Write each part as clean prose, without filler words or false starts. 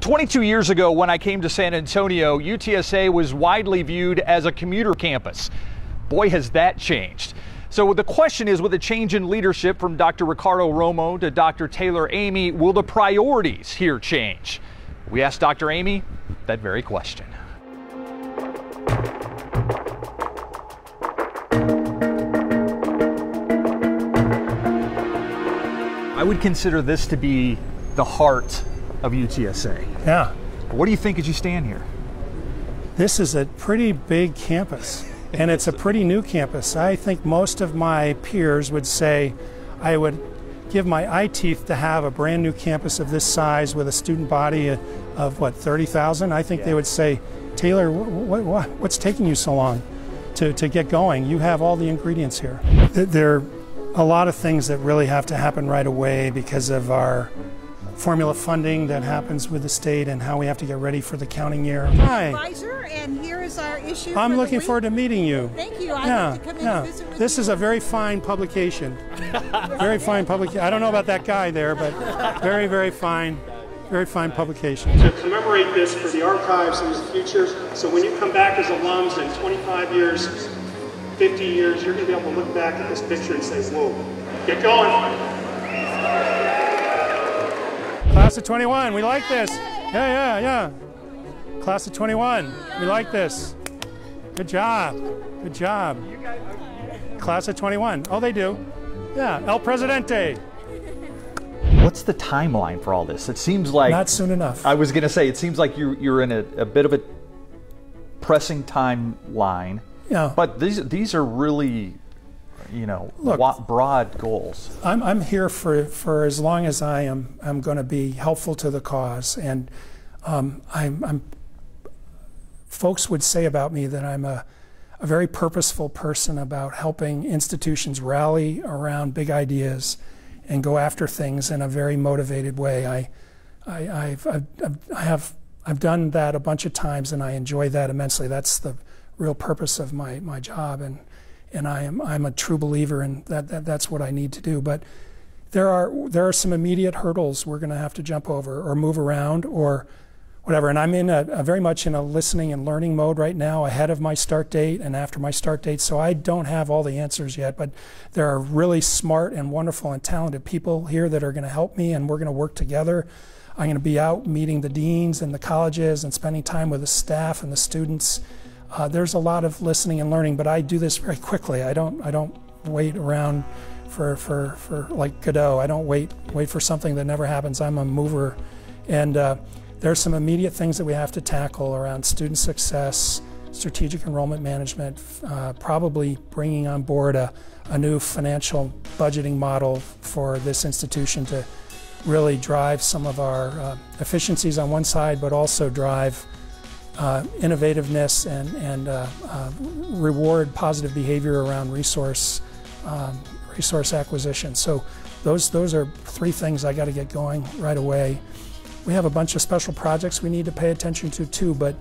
22 years ago, when I came to San Antonio, UTSA was widely viewed as a commuter campus. Boy, has that changed. So the question is, with a change in leadership from Dr. Ricardo Romo to Dr. Taylor Eimy, will the priorities here change? We asked Dr. Eimy that very question. I would consider this to be the heart of UTSA. Yeah. What do you think as you stand here? This is a pretty big campus, and it's a pretty new campus. I think most of my peers would say I would give my eye teeth to have a brand new campus of this size with a student body of what, 30,000? I think they would say, Taylor, what's taking you so long to get going? You have all the ingredients here. There are a lot of things that really have to happen right away because of our formula funding that happens with the state and how we have to get ready for the counting year. Hi. Advisor, and here is our issue. I'm looking forward to meeting you. Thank you. I'd like to come in and visit with This you. is a very fine publication. Very fine publication. I don't know about that guy there, but very, very fine publication. To commemorate this for the archives and the future, so when you come back as alums in 25 years, 50 years, you're going to be able to look back at this picture and say, whoa, get going. Class of 21, we like this. Yeah. Class of 21, we like this. Good job. Class of 21, oh, they do. Yeah, El Presidente. What's the timeline for all this? It seems like... Not soon enough. I was going to say, it seems like you're in a bit of a pressing timeline. Yeah. But these are really, you know, look, broad goals. I'm here for as long as I'm going to be helpful to the cause, and folks would say about me that I'm a very purposeful person about helping institutions rally around big ideas and go after things in a very motivated way. I've done that a bunch of times, and I enjoy that immensely. That's the real purpose of my job, and I'm a true believer in that's what I need to do. But there are some immediate hurdles we're going to have to jump over or move around or whatever. And I'm in a very much in a listening and learning mode right now, ahead of my start date and after my start date. So I don't have all the answers yet, but there are really smart and wonderful and talented people here that are going to help me, and we're going to work together. I'm going to be out meeting the deans and the colleges and spending time with the staff and the students. There's a lot of listening and learning, but I do this very quickly. I don't wait around for like Godot. I don't wait for something that never happens. I'm a mover, and there's some immediate things that we have to tackle around student success, strategic enrollment management, probably bringing on board a new financial budgeting model for this institution to really drive some of our efficiencies on one side, but also drive innovativeness and reward positive behavior around resource acquisition. So those are three things I got to get going right away. We have a bunch of special projects we need to pay attention to too, but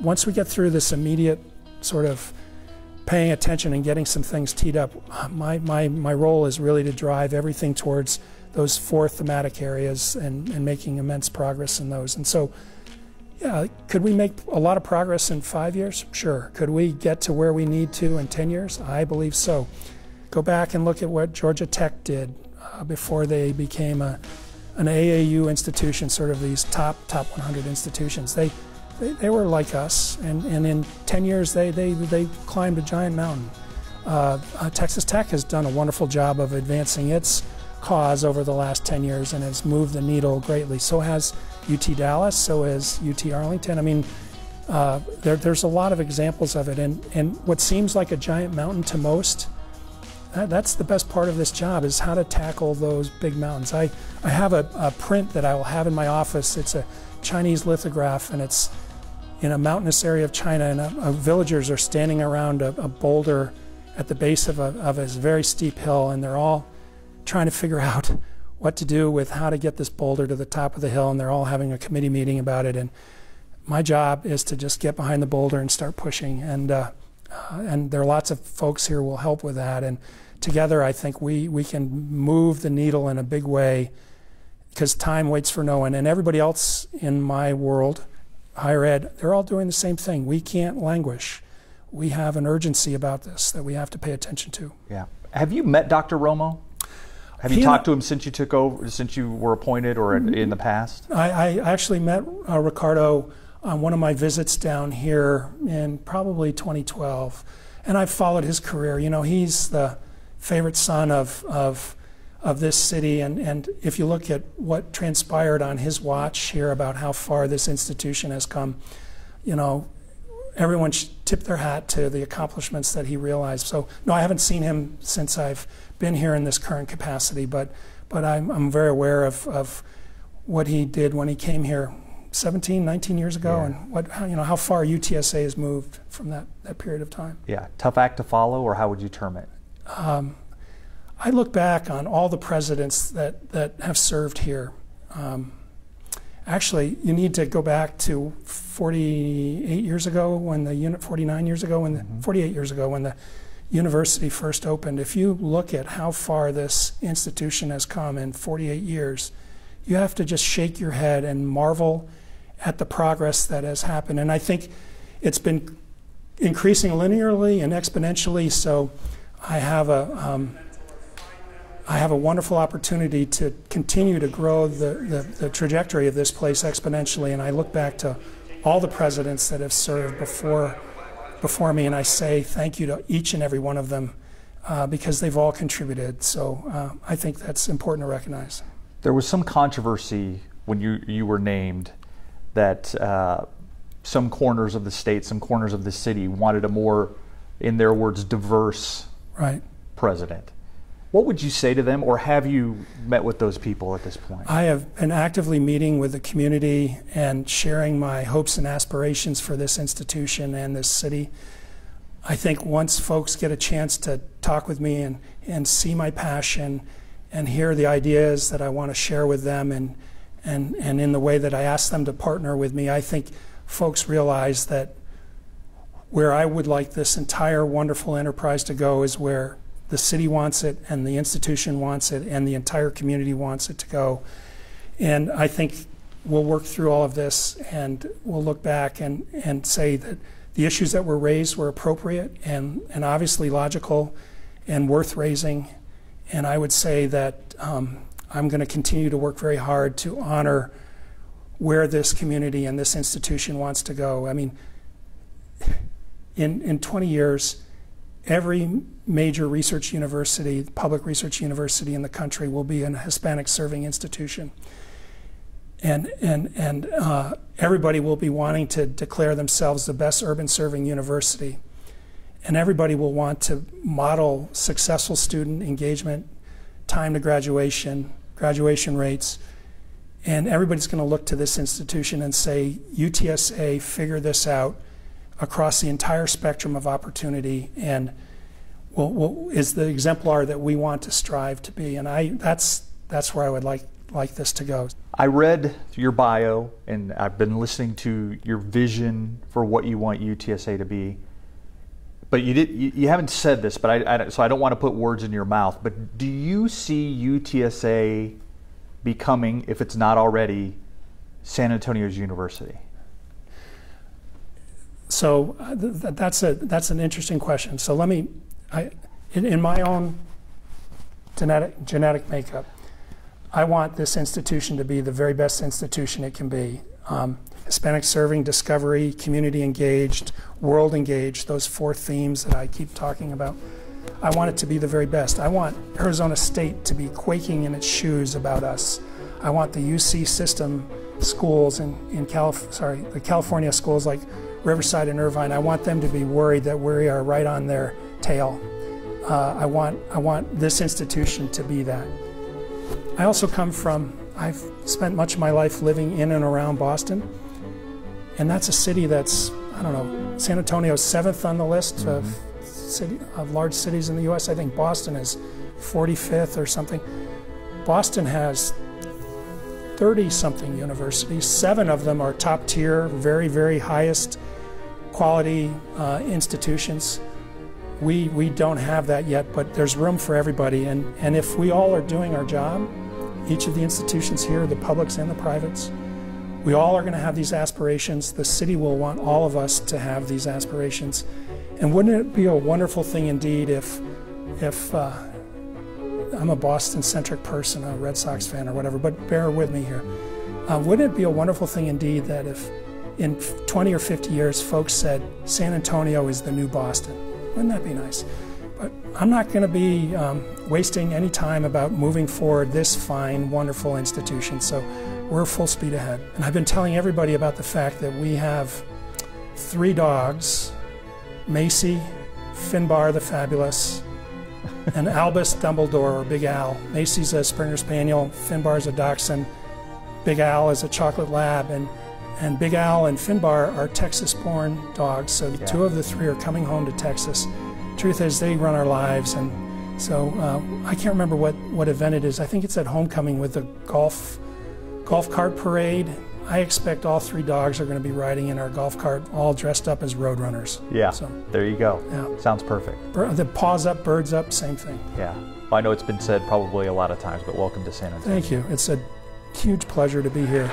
once we get through this immediate sort of paying attention and getting some things teed up, my role is really to drive everything towards those four thematic areas and making immense progress in those. And so, yeah, could we make a lot of progress in 5 years? Sure. Could we get to where we need to in 10 years? I believe so. Go back and look at what Georgia Tech did before they became an AAU institution, sort of these top 100 institutions. They were like us, and in 10 years they climbed a giant mountain. Texas Tech has done a wonderful job of advancing its cause over the last 10 years and has moved the needle greatly. So has UT Dallas, so has UT Arlington. I mean, there's a lot of examples of it, and what seems like a giant mountain to most, that's the best part of this job, is how to tackle those big mountains. I have a print that I will have in my office. It's a Chinese lithograph, and it's in a mountainous area of China, and villagers are standing around a boulder at the base of a very steep hill, and they're all trying to figure out what to do with how to get this boulder to the top of the hill, and they're all having a committee meeting about it. And my job is to just get behind the boulder and start pushing, and there are lots of folks here who will help with that, and together I think we can move the needle in a big way because time waits for no one. And everybody else in my world, higher ed, they're all doing the same thing. We can't languish. We have an urgency about this that we have to pay attention to. Yeah. Have you met Dr. Romo? Have you talked to him since you took over, since you were appointed, or in the past? I actually met Ricardo on one of my visits down here in probably 2012, and I've followed his career. You know, he's the favorite son of this city, and if you look at what transpired on his watch here about how far this institution has come, you know, everyone should tip their hat to the accomplishments that he realized. So, no, I haven't seen him since I've been here in this current capacity, but I'm very aware of what he did when he came here 17, 19 years ago, and how far UTSA has moved from that period of time. Yeah, tough act to follow, or how would you term it? I look back on all the presidents that have served here. Actually, you need to go back to 48 years ago when the 48 years ago when the university first opened. If you look at how far this institution has come in 48 years, you have to just shake your head and marvel at the progress that has happened. And I think it's been increasing linearly and exponentially. So I have a wonderful opportunity to continue to grow the trajectory of this place exponentially, and I look back to all the presidents that have served before me, and I say thank you to each and every one of them because they've all contributed. So I think that's important to recognize. There was some controversy when you were named that some corners of the state, some corners of the city wanted a more, in their words, diverse president. What would you say to them, or have you met with those people at this point? I have been actively meeting with the community and sharing my hopes and aspirations for this institution and this city. I think once folks get a chance to talk with me and see my passion and hear the ideas that I want to share with them and in the way that I ask them to partner with me, I think folks realize that where I would like this entire wonderful enterprise to go is where the city wants it, and the institution wants it, and the entire community wants it to go. And I think we'll work through all of this, and we'll look back and say that the issues that were raised were appropriate and obviously logical and worth raising. And I would say that I'm going to continue to work very hard to honor where this community and this institution wants to go. I mean, in 20 years, every major research university, public research university in the country will be a Hispanic serving institution. And everybody will be wanting to declare themselves the best urban serving university. And everybody will want to model successful student engagement, time to graduation, graduation rates. And everybody's going to look to this institution and say, UTSA figured this out across the entire spectrum of opportunity, and is the exemplar that we want to strive to be. And that's where I would like this to go. I read your bio, and I've been listening to your vision for what you want UTSA to be. But you haven't said this, but so I don't want to put words in your mouth. But do you see UTSA becoming, if it's not already, San Antonio's university? So that's an interesting question. So let me, in my own genetic makeup, I want this institution to be the very best institution it can be. Hispanic serving, discovery, community engaged, world engaged, those four themes that I keep talking about. I want it to be the very best. I want Arizona State to be quaking in its shoes about us. I want the UC system schools the California schools like Riverside and Irvine, I want them to be worried that we are right on their tail. I want this institution to be that. I also I've spent much of my life living in and around Boston, and that's a city that's, I don't know, San Antonio's 7th on the list of large cities in the U.S. I think Boston is 45th or something. Boston has 30-something universities. 7 of them are top tier, very, very highest quality institutions. We don't have that yet, but there's room for everybody. And if we all are doing our job, each of the institutions here, the publics and the privates. We all are going to have these aspirations. The city will want all of us to have these aspirations. And wouldn't it be a wonderful thing indeed if I'm a Boston-centric person, a Red Sox fan or whatever, but bear with me here. Wouldn't it be a wonderful thing indeed that if in 20 or 50 years folks said San Antonio is the new Boston? Wouldn't that be nice? But I'm not going to be wasting any time about moving forward this fine, wonderful institution, so we're full speed ahead. And I've been telling everybody about the fact that we have 3 dogs, Macy, Finbar the Fabulous, and Albus Dumbledore, or Big Al. Macy's a Springer Spaniel, Finbar's a Dachshund, Big Al is a Chocolate Lab, and Big Al and Finbar are Texas-born dogs, so 2 of the 3 are coming home to Texas. Truth is, they run our lives, and so I can't remember what event it is. I think it's at homecoming with the golf cart parade. I expect all 3 dogs are going to be riding in our golf cart, all dressed up as road runners. Yeah, so, there you go. Yeah. Sounds perfect. The paws up, birds up, same thing. Yeah, well, I know it's been said probably a lot of times, but welcome to San Antonio. Thank you. It's a huge pleasure to be here.